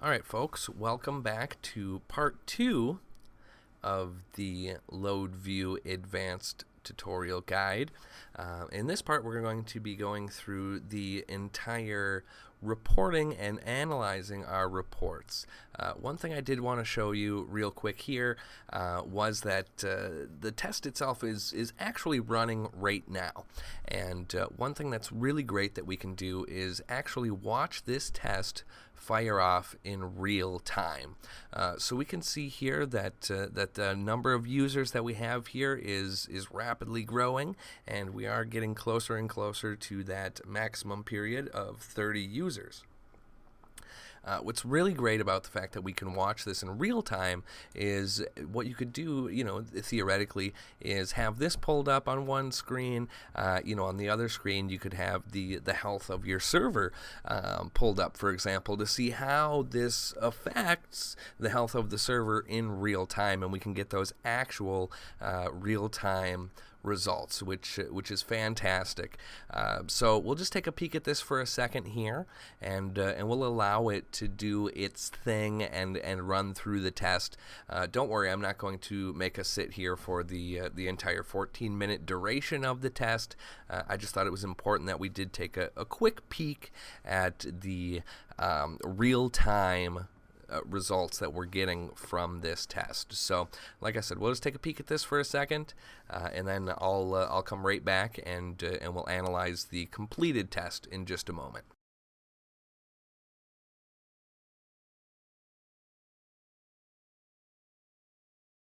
All right, folks, welcome back to part 2 of the LoadView Advanced Tutorial Guide. In this part, we're going to be going through the entire reporting and analyzing our reports. One thing I did want to show you real quick here was that the test itself is actually running right now. And one thing that's really great that we can do is actually watch this test fire off in real time. So we can see here that that the number of users that we have here is rapidly growing, and we are getting closer and closer to that maximum period of 30 users. What's really great about the fact that we can watch this in real time is what you could do, theoretically, is have this pulled up on one screen. On the other screen, you could have the health of your server pulled up, for example, to see how this affects the health of the server in real time, and we can get those actual real time results, which is fantastic. So we'll just take a peek at this for a second here, and we'll allow it to do its thing and run through the test. Don't worry, I'm not going to make us sit here for the entire 14-minute duration of the test. I just thought it was important that we did take a quick peek at the real-time results that we're getting from this test. So, like I said, we'll just take a peek at this for a second, and then I'll come right back and we'll analyze the completed test in just a moment.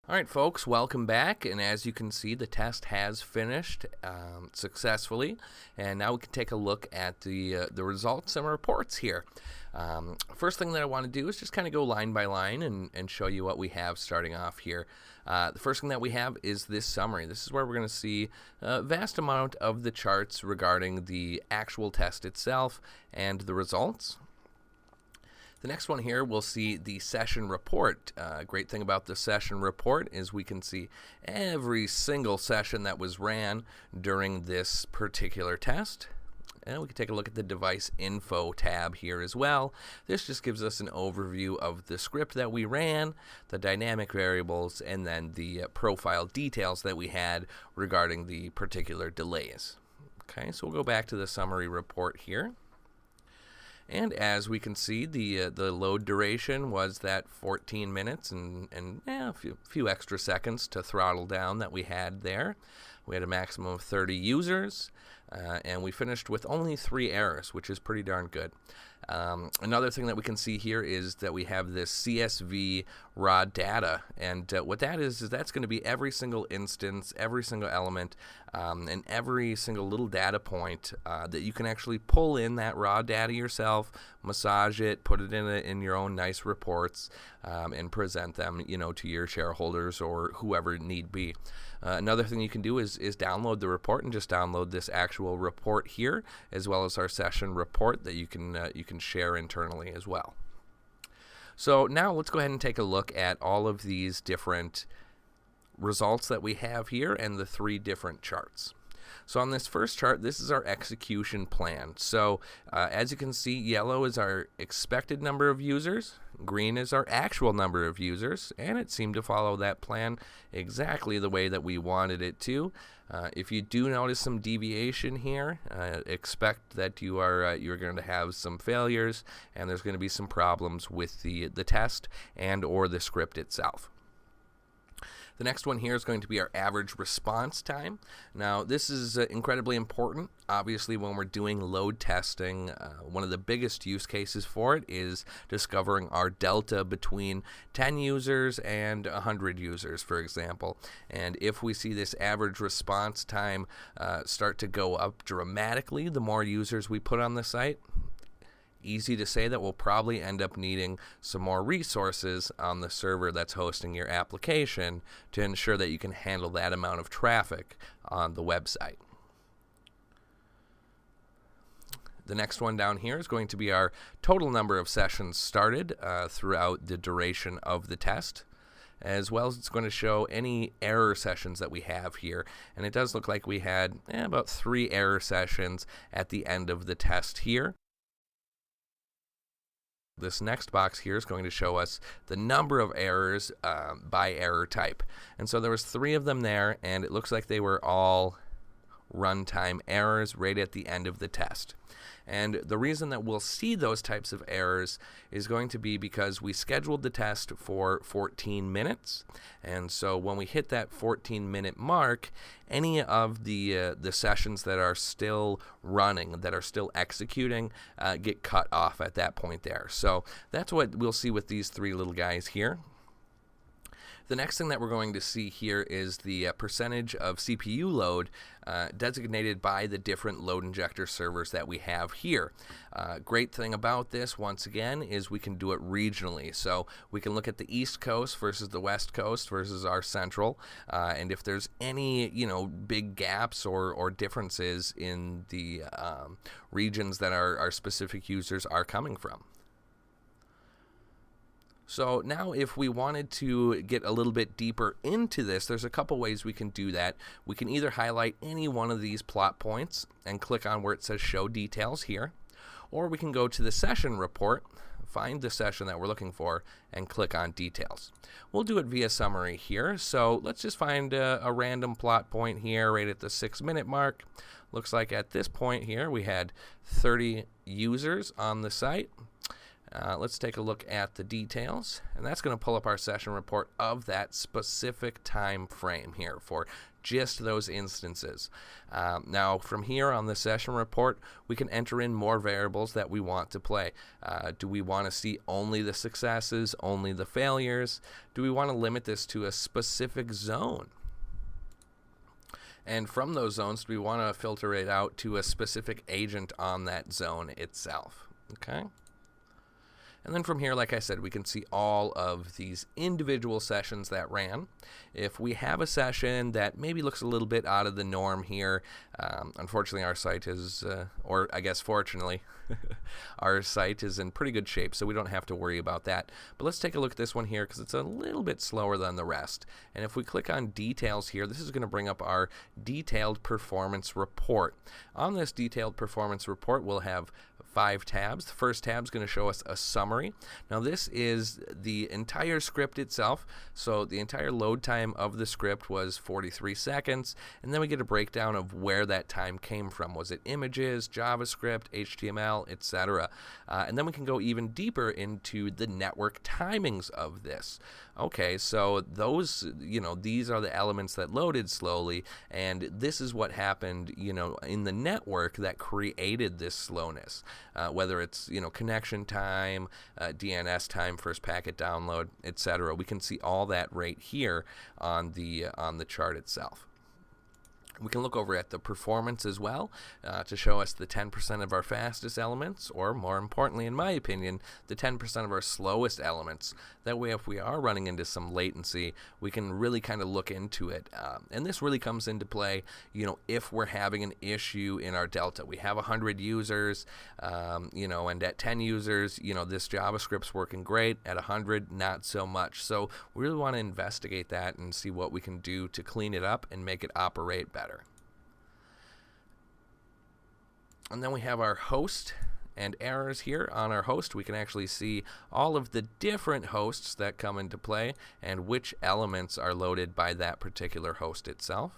Alright folks, welcome back, and as you can see, the test has finished successfully, and now we can take a look at the results and reports here. First thing that I want to do is just kind of go line by line and show you what we have starting off here. The first thing that we have is this summary. This is where we're going to see a vast amount of the charts regarding the actual test itself and the results. The next one here, we'll see the session report. Great thing about the session report is we can see every single session that was ran during this particular test. And we can take a look at the device info tab here as well. This just gives us an overview of the script that we ran, the dynamic variables, and then the profile details that we had regarding the particular delays. Okay, so we'll go back to the summary report here. And as we can see, the load duration was that 14 minutes and a few extra seconds to throttle down that we had there. We had a maximum of 30 users, and we finished with only 3 errors, which is pretty darn good. Another thing that we can see here is that we have this CSV raw data, and what that is that's going to be every single instance, every single element, and every single little data point that you can actually pull in that raw data yourself, massage it, put it in your own nice reports, and present them, to your shareholders or whoever need be. Another thing you can do is download the report and just download this actual report here, as well as our session report that you can share internally as well. So now let's go ahead and take a look at all of these different results that we have here and the 3 different charts. So on this first chart, this is our execution plan. So as you can see, yellow is our expected number of users, green is our actual number of users, and it seemed to follow that plan exactly the way that we wanted it to. If you do notice some deviation here, expect that you're going to have some failures, and there's going to be some problems with the test and or the script itself. The next one here is going to be our average response time. Now, this is incredibly important. Obviously, when we're doing load testing, one of the biggest use cases for it is discovering our delta between 10 users and 100 users, for example. And if we see this average response time start to go up dramatically, the more users we put on the site, easy to say that we'll probably end up needing some more resources on the server that's hosting your application to ensure that you can handle that amount of traffic on the website. The next one down here is going to be our total number of sessions started throughout the duration of the test, as well as it's going to show any error sessions that we have here. And it does look like we had about 3 error sessions at the end of the test here. This next box here is going to show us the number of errors by error type. And so there was 3 of them there, and it looks like they were all runtime errors right at the end of the test. And the reason that we'll see those types of errors is going to be because we scheduled the test for 14 minutes. And so when we hit that 14-minute mark, any of the sessions that are still running, that are still executing, get cut off at that point there. So that's what we'll see with these 3 little guys here. The next thing that we're going to see here is the percentage of CPU load designated by the different load injector servers that we have here. Great thing about this, once again, is we can do it regionally. So we can look at the East Coast versus the West Coast versus our Central, and if there's any big gaps or differences in the regions that our specific users are coming from. So now if we wanted to get a little bit deeper into this, there's a couple ways we can do that. We can either highlight any one of these plot points and click on where it says show details here, or we can go to the session report, find the session that we're looking for, and click on details. We'll do it via summary here. So let's just find a random plot point here right at the 6-minute mark. Looks like at this point here we had 30 users on the site. Let's take a look at the details, and that's going to pull up our session report of that specific time frame here for just those instances. Now from here on the session report, we can enter in more variables that we want to play. Do we want to see only the successes, only the failures? Do we want to limit this to a specific zone? And from those zones, do we want to filter it out to a specific agent on that zone itself? Okay. And then from here, like I said, we can see all of these individual sessions that ran. If we have a session that maybe looks a little bit out of the norm here, unfortunately our site is, or I guess fortunately, our site is in pretty good shape, so we don't have to worry about that. But let's take a look at this one here because it's a little bit slower than the rest. And if we click on details here, this is going to bring up our detailed performance report. On this detailed performance report, we'll have 5 tabs. The first tab is going to show us a summary. Now this is the entire script itself. So the entire load time of the script was 43 seconds. And then we get a breakdown of where that time came from. Was it images, JavaScript, HTML, etc. And then we can go even deeper into the network timings of this. Okay, so those, these are the elements that loaded slowly, and this is what happened, in the network that created this slowness. Whether it's, connection time, DNS time, first packet download, etc. We can see all that right here on the chart itself. We can look over at the performance as well to show us the 10% of our fastest elements, or more importantly, in my opinion, the 10% of our slowest elements. That way, if we are running into some latency, we can really kind of look into it. And this really comes into play, if we're having an issue in our delta. We have 100 users, and at 10 users, this JavaScript's working great. At 100, not so much. So we really want to investigate that and see what we can do to clean it up and make it operate better. And then we have our host and errors here. On our host, we can actually see all of the different hosts that come into play and which elements are loaded by that particular host itself.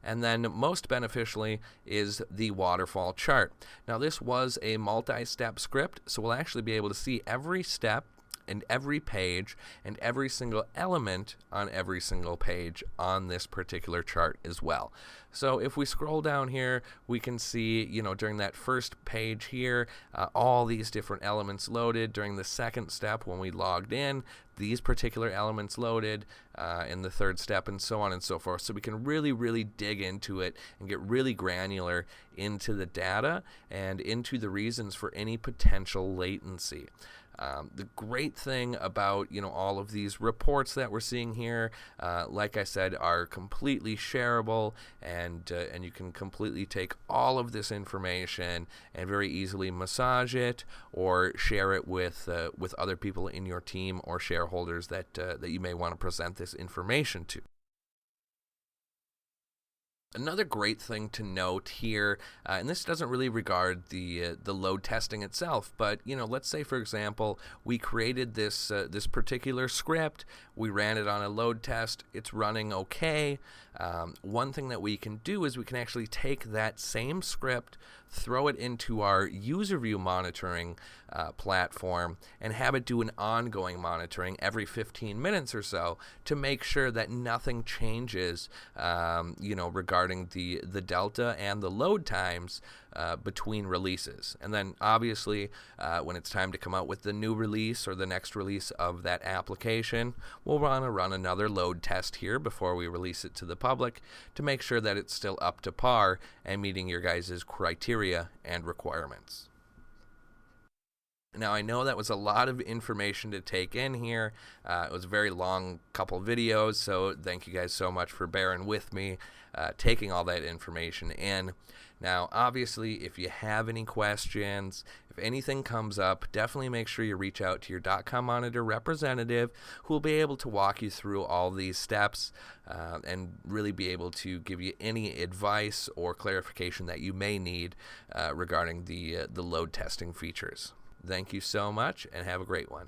And then most beneficially is the waterfall chart. Now this was a multi-step script, so we'll actually be able to see every step and every page and every single element on every single page on this particular chart as well. So if we scroll down here, we can see, during that first page here, all these different elements loaded. During the second step, when we logged in, these particular elements loaded in the third step, and so on and so forth. So we can really, really dig into it and get really granular into the data and into the reasons for any potential latency. The great thing about all of these reports that we're seeing here, like I said, are completely shareable, and you can completely take all of this information and very easily massage it or share it with other people in your team or shareholders that you may want to present this information to. Another great thing to note here, and this doesn't really regard the load testing itself, but let's say for example we created this this particular script, we ran it on a load test, it's running okay. One thing that we can do is we can actually take that same script, throw it into our user view monitoring platform, and have it do an ongoing monitoring every 15 minutes or so to make sure that nothing changes, regarding the delta and the load times between releases. And then obviously when it's time to come out with the new release or the next release of that application, we'll want to run another load test here before we release it to the public to make sure that it's still up to par and meeting your guys' criteria and requirements. Now, I know that was a lot of information to take in here. It was a very long couple videos, so thank you guys so much for bearing with me, taking all that information in. Now, obviously, if you have any questions, if anything comes up, definitely make sure you reach out to your dotcom-monitor representative who will be able to walk you through all these steps and really be able to give you any advice or clarification that you may need regarding the load testing features. Thank you so much, and have a great one.